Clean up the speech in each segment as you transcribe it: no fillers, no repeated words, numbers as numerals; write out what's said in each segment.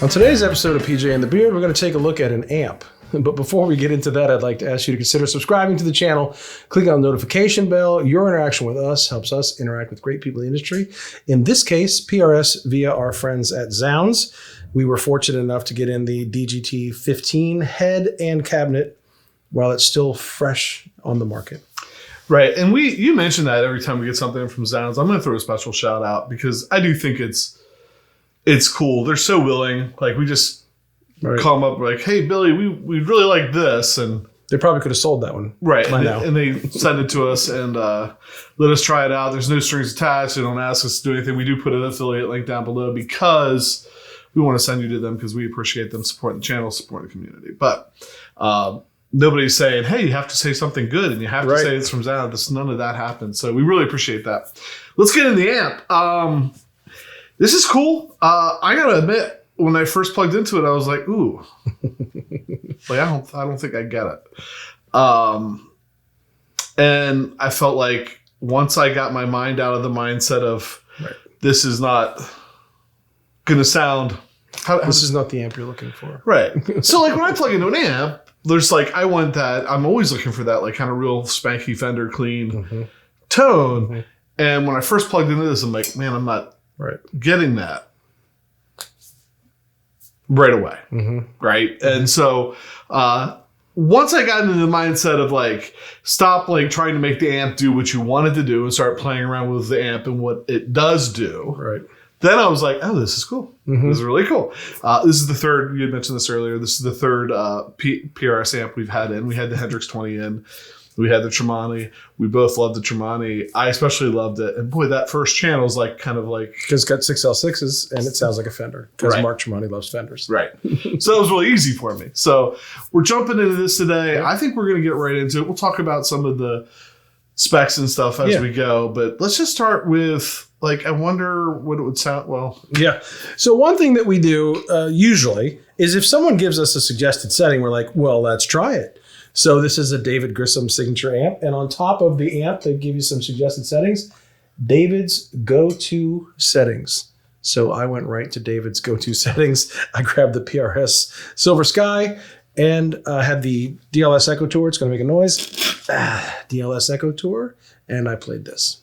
On today's episode of PJ and the Beard, we're going to take a look at an amp. But before we get into that, I'd like to ask you to consider subscribing to the channel, click on the notification bell. Your interaction with us helps us interact with great people in the industry. In this case, PRS via our friends at Zzounds. We were fortunate enough to get in the DGT 15 head and cabinet while it's still fresh on the market. Right, and you mentioned that every time we get something from Zzounds. I'm going to throw a special shout out because I do think it's cool. They're so willing. Like, we just call them up like, hey, Billy, we really like this. And they probably could have sold that one. Right. And they send it to us and let us try it out. There's no strings attached. They don't ask us to do anything. We do put an affiliate link down below because we want to send you to them because we appreciate them supporting the channel, supporting the community. But nobody's saying, hey, you have to say something good and you have to say it's from Zzounds. None of that happens. So we really appreciate that. Let's get in the amp. This is cool. I gotta admit, when I first plugged into it, I was like, "Ooh, like I don't think I get it." And I felt like once I got my mind out of the mindset of this is not gonna sound. This is not the amp you're looking for, right? So, like when I plug into an amp, there's like I want that. I'm always looking for that, like kind of real spanky Fender clean tone. And when I first plugged into this, I'm like, man, I'm not. Getting that right away. Right. And so once I got into the mindset of like, stop like trying to make the amp do what you wanted to do and start playing around with the amp and what it does do. Then I was like, oh, this is cool. This is really cool. This is the third, you had mentioned this earlier. This is the third PRS amp we've had in. We had the Hendrix 20 in. We had the Tremolo. We both loved the Tremolo. I especially loved it. And boy, that first channel is like kind of like... Because it's got 6L6s and it sounds like a Fender. Because Mark Tremolo loves Fenders. Right. So that was really easy for me. So we're jumping into this today. I think we're going to get right into it. We'll talk about some of the specs and stuff as we go. But let's just start with, like, I wonder what it would sound... Well... Yeah. So one thing that we do usually is if someone gives us a suggested setting, we're like, well, let's try it. So this is a David Grissom signature amp. And on top of the amp, they give you some suggested settings. David's go-to settings. So I went right to David's go-to settings. I grabbed the PRS Silver Sky and had the DLS Echo Tour. It's going to make a noise. DLS Echo Tour. And I played this.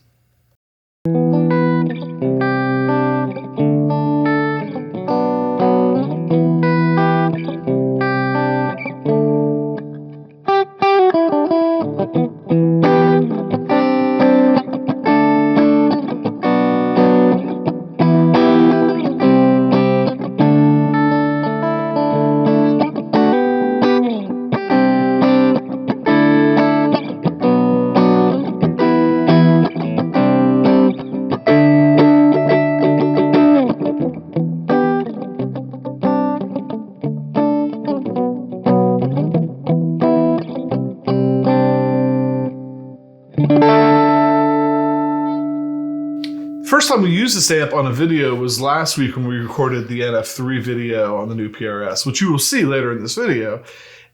First time we used this amp on a video was last week when we recorded the NF3 video on the new PRS, which you will see later in this video.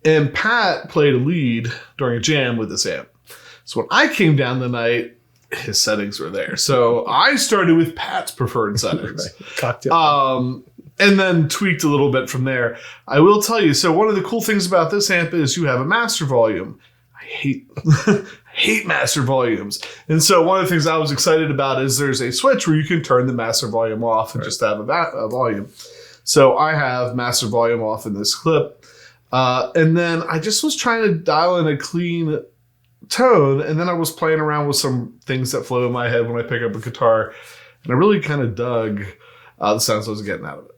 And Pat played a lead during a jam with this amp. So when I came down the night, his settings were there. So I started with Pat's preferred settings. Cocktail. And then tweaked a little bit from there. I will tell you, so one of the cool things about this amp is you have a master volume. I hate master volumes. And so one of the things I was excited about is there's a switch where you can turn the master volume off and just have a volume. So I have master volume off in this clip. And then I just was trying to dial in a clean tone. And then I was playing around with some things that flow in my head when I pick up a guitar. And I really kind of dug the sounds I was getting out of it.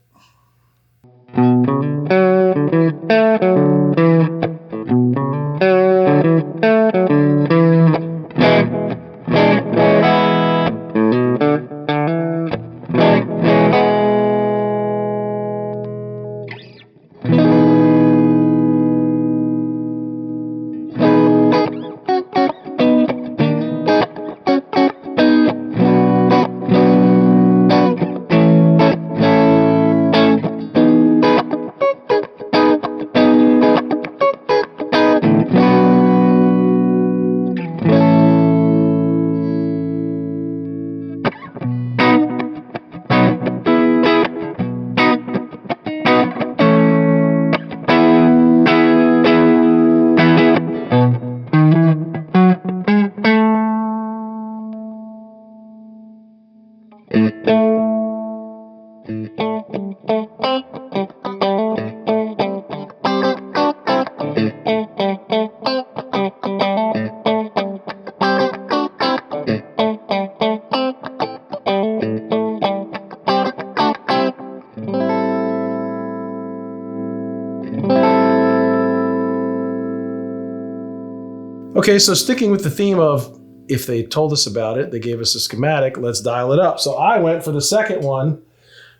Okay, so sticking with the theme of if they told us about it, they gave us a schematic, let's dial it up. So I went for the second one,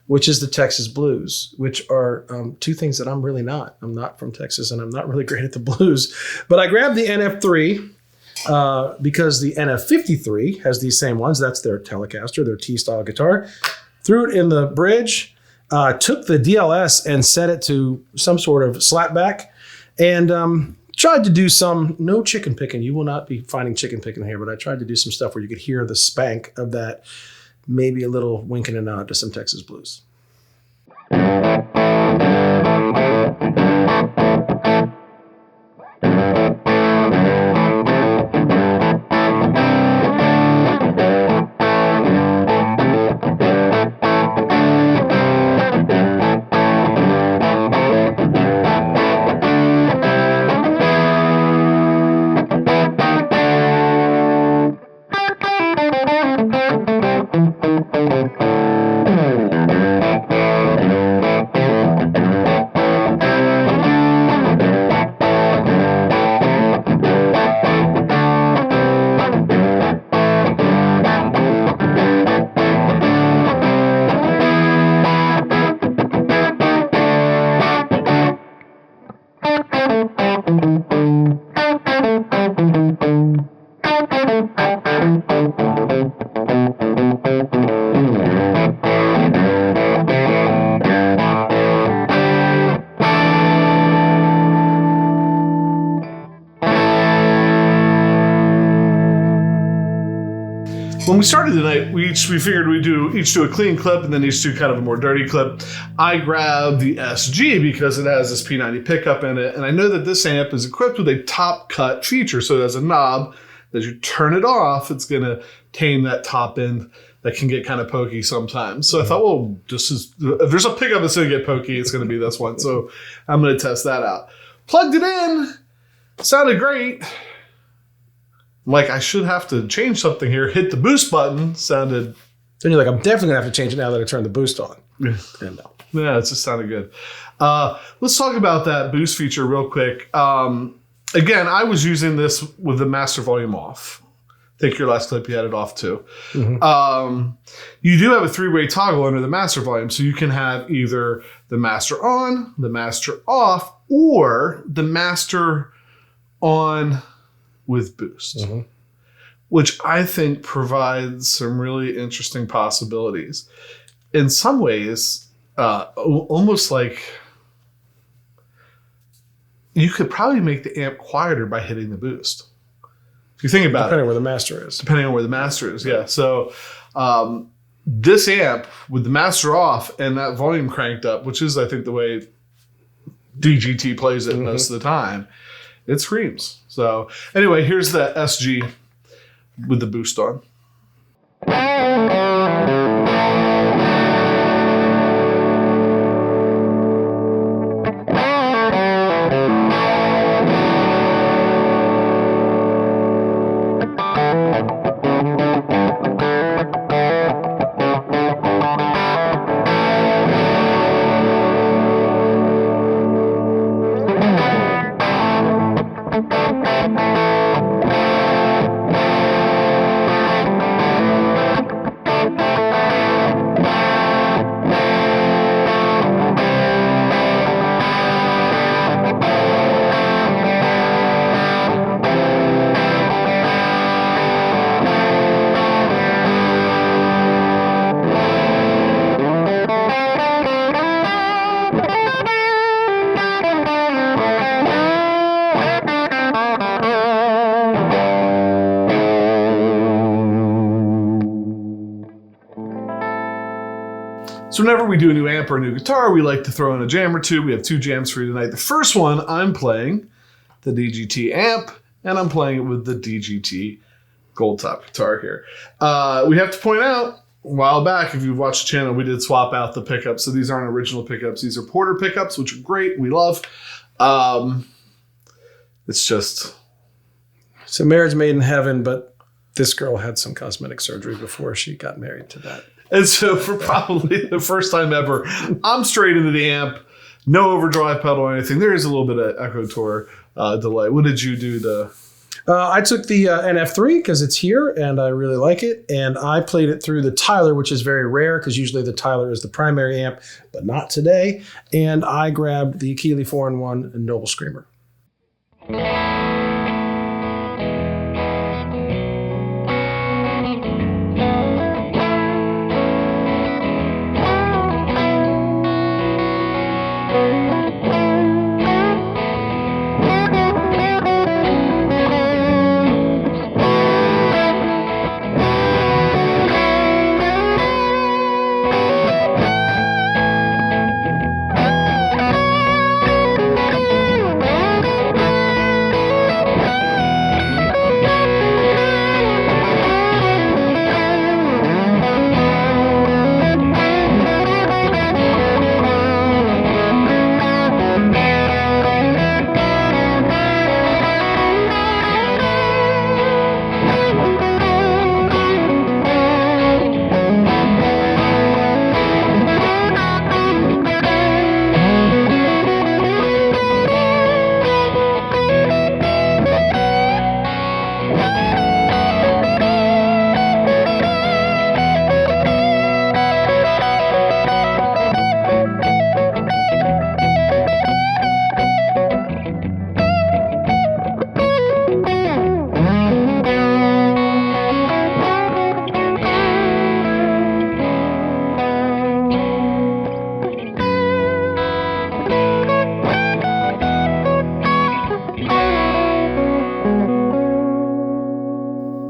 which is the Texas blues, which are two things that I'm really not. I'm not from Texas and I'm not really great at the blues. But I grabbed the NF3 because the NF53 has these same ones. That's their Telecaster, their T-style guitar. Threw it in the bridge, took the DLS and set it to some sort of slapback, and tried to do some, no chicken picking. You will not be finding chicken picking here, but I tried to do some stuff where you could hear the spank of that, maybe a little wink and a nod to some Texas blues. When we started the night, we figured we'd each do a clean clip and then each do kind of a more dirty clip. I grabbed the SG because it has this P90 pickup in it, and I know that this amp is equipped with a top cut feature, so it has a knob. As you turn it off, it's going to tame that top end that can get kind of pokey sometimes. So I thought, well, if there's a pickup that's going to get pokey, it's going to be this one. So I'm going to test that out. Plugged it in, sounded great. Like, I should have to change something here. Hit the boost button. Sounded... Then you're like, I'm definitely going to have to change it now that I turned the boost on. Yeah, it just sounded good. Let's talk about that boost feature real quick. Again, I was using this with the master volume off. I think your last clip you had it off too. Mm-hmm. You do have a three-way toggle under the master volume. So you can have either the master on, the master off, or the master on with boost, mm-hmm. which I think provides some really interesting possibilities. In some ways, almost like you could probably make the amp quieter by hitting the boost. If you think about depending where the master is. Depending on where the master is, yeah. So this amp with the master off and that volume cranked up, which is, I think, the way DGT plays it mm-hmm. most of the time, it screams. So anyway, here's the SG with the boost on. So whenever we do a new amp or a new guitar, we like to throw in a jam or two. We have two jams for you tonight. The first one, I'm playing the DGT Amp, and I'm playing it with the DGT Gold Top guitar here. We have to point out, a while back, if you've watched the channel, we did swap out the pickups. So these aren't original pickups. These are Porter pickups, which are great. We love. It's just... It's a marriage made in heaven, but this girl had some cosmetic surgery before she got married to that. And so for probably the first time ever, I'm straight into the amp, no overdrive pedal or anything. There is a little bit of echo tour delay. What did you do to I took the NF3 because it's here and I really like it. And I played it through the Tyler, which is very rare because usually the Tyler is the primary amp, but not today. And I grabbed the Keeley 4-in-1 Noble Screamer.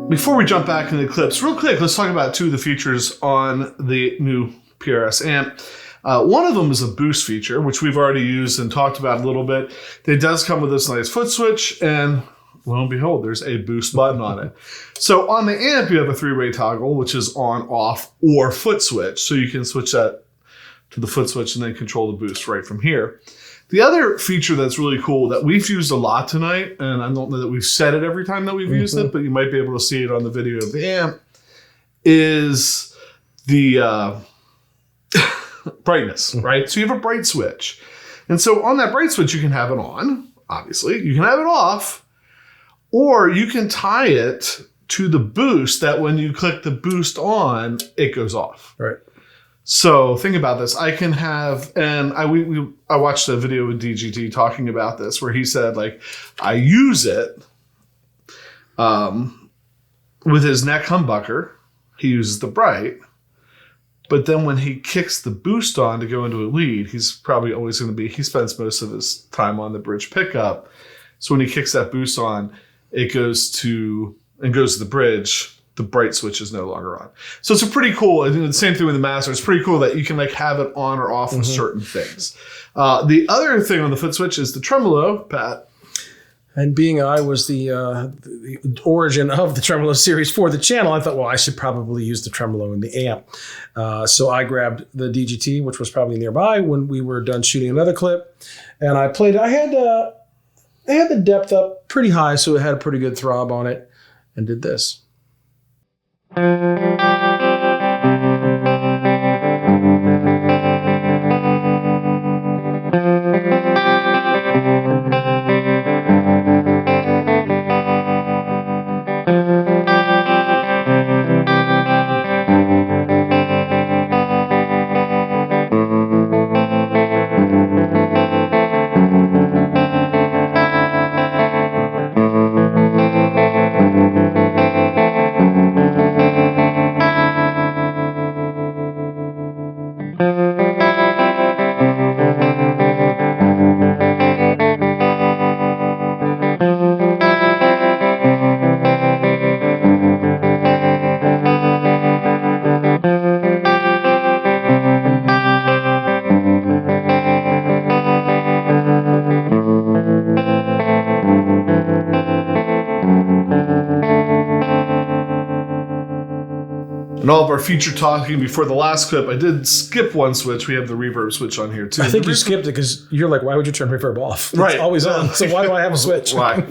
Before we jump back into the clips, real quick, let's talk about two of the features on the new PRS amp. One of them is a boost feature, which we've already used and talked about a little bit. It does come with this nice foot switch, and lo and behold, there's a boost button on it. So on the amp, you have a 3-way toggle, which is on, off, or foot switch. So you can switch that to the foot switch and then control the boost right from here. The other feature that's really cool that we've used a lot tonight, and I don't know that we've said it every time that we've used it, but you might be able to see it on the video of the amp, is the brightness, right? So you have a bright switch. And so on that bright switch, you can have it on, obviously. You can have it off, or you can tie it to the boost that when you click the boost on, it goes off. Right. So think about this. I can have, and I watched a video with DGT talking about this where he said, like, I use it with his neck humbucker. He uses the bright, but then when he kicks the boost on to go into a lead, he's probably always going to be, he spends most of his time on the bridge pickup. So when he kicks that boost on, it goes to the bridge. The bright switch is no longer on. So it's a pretty cool, I think the same thing with the master. It's pretty cool that you can like have it on or off with certain things. The other thing on the foot switch is the tremolo, Pat. And being I was the origin of the tremolo series for the channel, I thought, well, I should probably use the tremolo in the amp. So I grabbed the DGT, which was probably nearby when we were done shooting another clip. And I played it. I had the depth up pretty high, so it had a pretty good throb on it, and did this. And all of our feature talking before the last clip, I did skip one switch. We have the reverb switch on here too. I think you skipped it because you're like, why would you turn reverb off? It's right. always on. So why do I have a switch? Why? And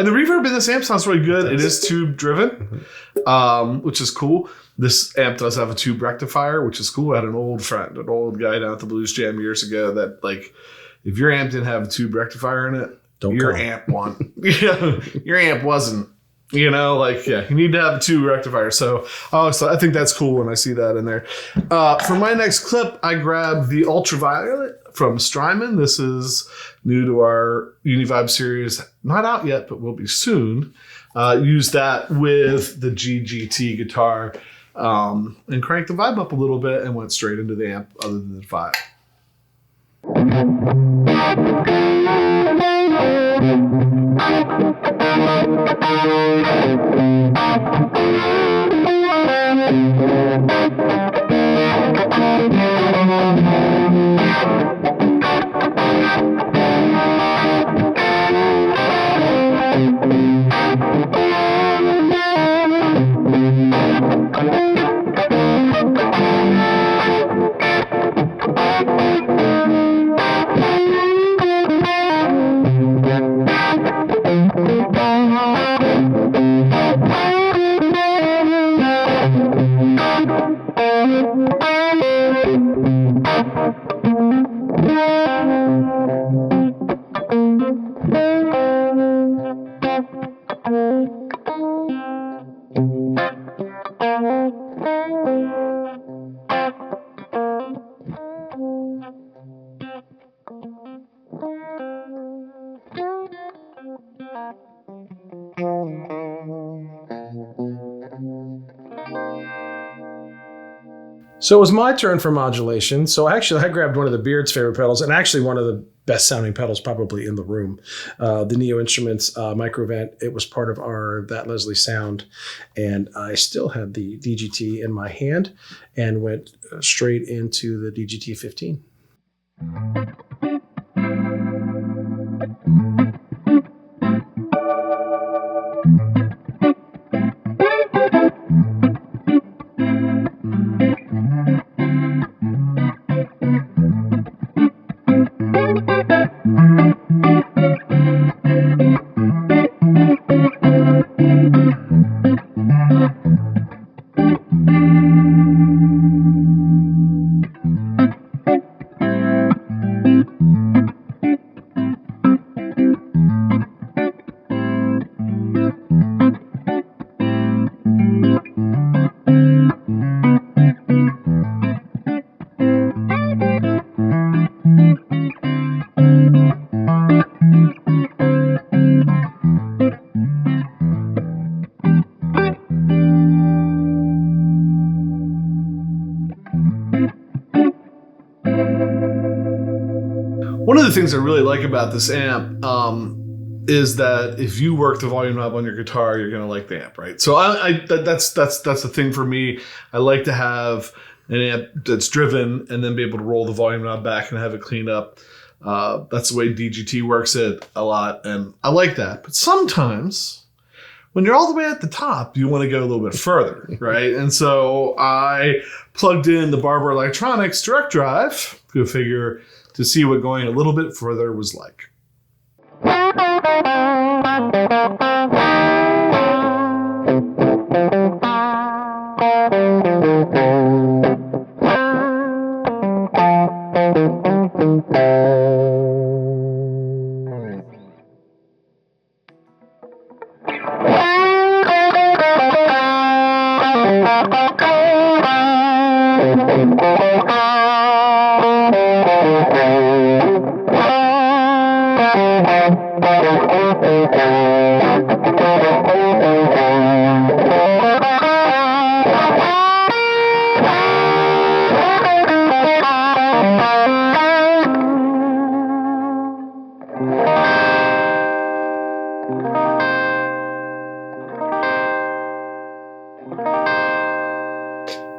the reverb in this amp sounds really good. It is tube driven, which is cool. This amp does have a tube rectifier, which is cool. I had an old friend, an old guy down at the Blues Jam years ago that, like, if your amp didn't have a tube rectifier in it, your amp won. Your amp wasn't. You need to have 2 rectifiers. So I think that's cool when I see that in there. For my next clip, I grabbed the Ultraviolet from Strymon. This is new to our Univibe series. Not out yet, but will be soon. Use that with the GGT guitar and cranked the vibe up a little bit and went straight into the amp other than the vibe. So it was my turn for modulation. So actually, I grabbed one of the Beard's favorite pedals, and actually one of the best sounding pedals probably in the room. The Neo Instruments Microvent. It was part of our That Leslie sound, and I still had the DGT in my hand and went straight into the DGT 15. One of the things I really like about this amp is that if you work the volume knob on your guitar, you're going to like the amp, right? So that's the thing for me. I like to have an amp that's driven and then be able to roll the volume knob back and have it cleaned up. That's the way DGT works it a lot, and I like that. But sometimes when you're all the way at the top, you want to go a little bit further, right? And so I plugged in the Barber Electronics direct drive, go figure, to see what going a little bit further was like.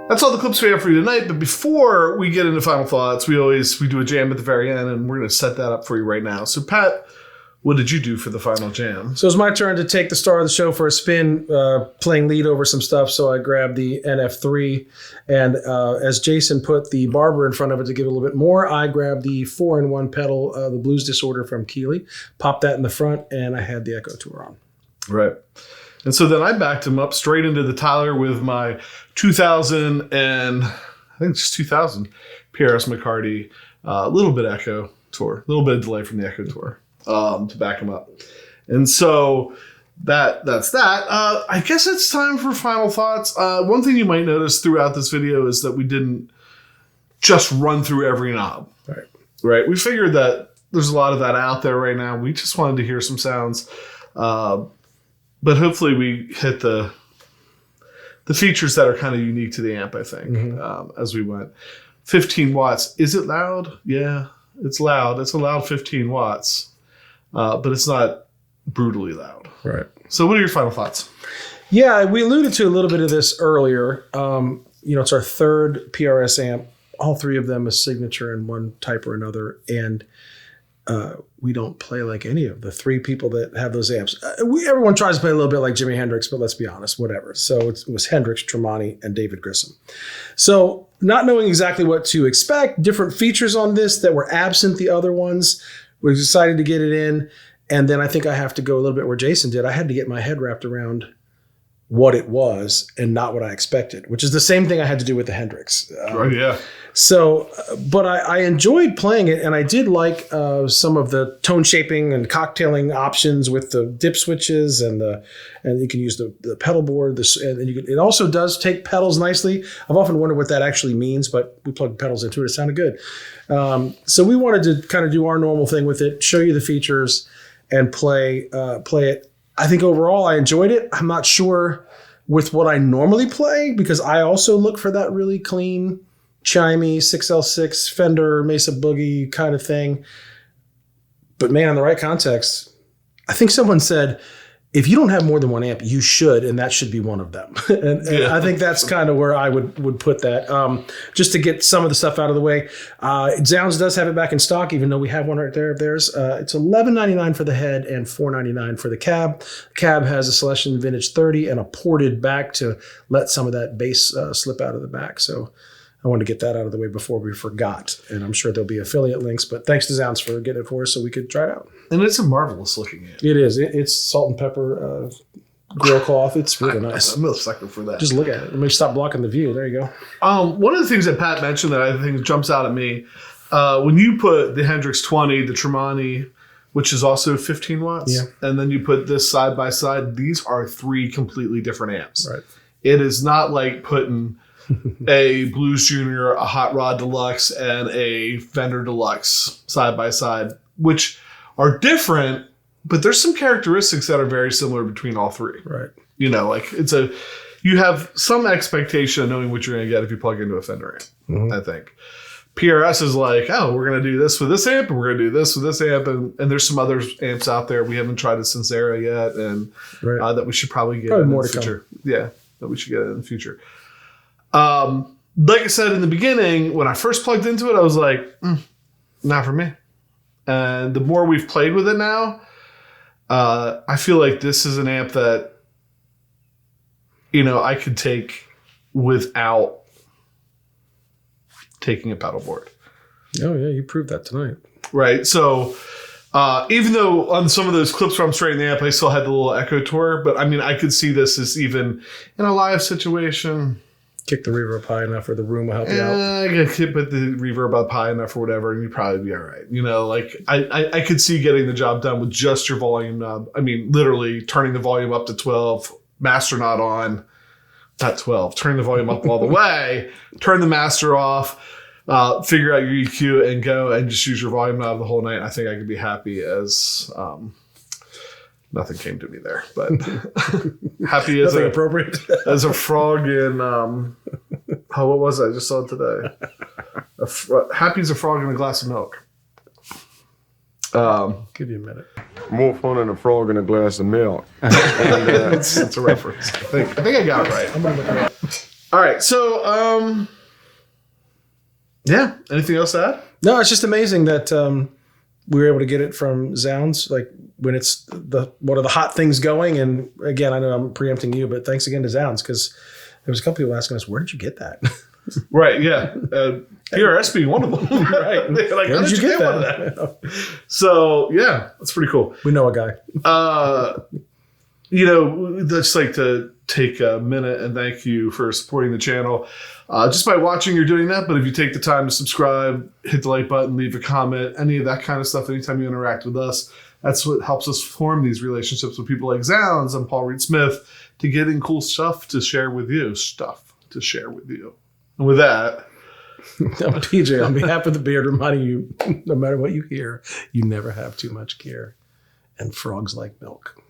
That's all the clips we have for you tonight, but before we get into final thoughts, we do a jam at the very end, and we're going to set that up for you right now. So, Pat, what did you do for the final jam? So it's my turn to take the star of the show for a spin, playing lead over some stuff. So I grabbed the NF3, and as Jason put the Barber in front of it to give it a little bit more, I grabbed the 4-in-1 pedal, the Blues Disorder from Keeley, popped that in the front, and I had the Echo Tour on. Right. And so then I backed him up straight into the Tyler with my 2000 and I think it's 2000 PRS McCarty, a little bit Echo Tour, a little bit of delay from the Echo Tour. to back them up. And so that's that. I guess it's time for final thoughts. One thing you might notice throughout this video is that we didn't just run through every knob. Right. We figured that there's a lot of that out there right now. We just wanted to hear some sounds. But hopefully we hit the features that are kind of unique to the amp, I think, as we went. 15 watts. Is it loud? Yeah, it's loud. It's a loud 15 watts. But it's not brutally loud. Right. So what are your final thoughts? Yeah, we alluded to a little bit of this earlier. It's our third PRS amp. All three of them a signature in one type or another. And we don't play like any of the three people that have those amps. Everyone tries to play a little bit like Jimi Hendrix, but let's be honest, whatever. So it was Hendrix, Tremonti, and David Grissom. So not knowing exactly what to expect, different features on this that were absent the other ones, we decided to get it in. And then I think I have to go a little bit where Jason did. I had to get my head wrapped around what it was and not what I expected, which is the same thing I had to do with the Hendrix. Right, yeah. So, but I enjoyed playing it, and I did like some of the tone shaping and cocktailing options with the dip switches, and you can use the pedal board. It also does take pedals nicely. I've often wondered what that actually means, but we plugged pedals into it. It sounded good. So we wanted to kind of do our normal thing with it, show you the features, and play it. I think overall I enjoyed it. I'm not sure with what I normally play, because I also look for that really clean, chimey 6L6 Fender Mesa Boogie kind of thing. But man, in the right context, I think someone said, if you don't have more than one amp, you should, and that should be one of them. and I think that's kind of where I would put that. Just to get some of the stuff out of the way. Zzounds does have it back in stock, even though we have one right there of theirs. It's $11.99 for the head and $4.99 for the cab. The cab has a Celestion Vintage 30 and a ported back to let some of that bass slip out of the back. So I wanted to get that out of the way before we forgot. And I'm sure there'll be affiliate links, but thanks to Zzounds for getting it for us so we could try it out. And it's a marvelous looking amp. It is. It's salt and pepper grill cloth. It's really nice. I'm a sucker for that. Just look at it. Let me stop blocking the view. There you go. One of the things that Pat mentioned that I think jumps out at me, when you put the Hendrix 20, the Tremonti, which is also 15 watts, and then you put this side by side, these are three completely different amps. Right. It is not like putting a Blues Junior, a Hot Rod Deluxe, and a Fender Deluxe side by side, which are different, but there's some characteristics that are very similar between all three. Right. Like you have some expectation of knowing what you're going to get if you plug into a Fender amp, I think. PRS is like, oh, we're going to do this with this amp, and we're going to do this with this amp, and there's some other amps out there. We haven't tried a Sincera yet, and that we should probably get in the future. Yeah, that we should get in the future. Like I said in the beginning, when I first plugged into it, I was like, not for me. And the more we've played with it now, I feel like this is an amp that, I could take without taking a pedal board. Oh, yeah, you proved that tonight. Right. So even though on some of those clips where I'm straightening the amp, I still had the little echo tour, but I mean, I could see this as even in a live situation. Kick the reverb high enough, or the room will help you out. I could put the reverb up high enough or whatever, and you'd probably be all right. I could see getting the job done with just your volume knob. I mean, literally turning the volume up to 12, master not on, not 12, turning the volume up all the way, turn the master off, figure out your EQ, and go and just use your volume knob the whole night. I think I could be happy as... nothing came to me there, but happy as appropriate as a frog in what was it? I just saw it today. Happy as a frog in a glass of milk. Give you a minute. More fun than a frog in a glass of milk. It's a reference. I think I got it right. I'm gonna look it up. All right, so yeah. Anything else to add? No, it's just amazing that we were able to get it from Zzounds, like when it's one of the hot things going. And again, I know I'm preempting you, but thanks again to Zzounds, because there was a couple people asking us, where did you get that? Right, yeah. PRS being one of them. Right. Like, where did you get that? So, yeah, that's pretty cool. We know a guy. Just like to take a minute and thank you for supporting the channel. Just by watching, you're doing that. But if you take the time to subscribe, hit the like button, leave a comment, any of that kind of stuff, anytime you interact with us, That's what helps us form these relationships with people like Zzounds and Paul Reed Smith to getting cool stuff to share with you. And with that, Now, PJ, on behalf of the beard, reminding you, no matter what you hear, you never have too much care. And frogs like milk.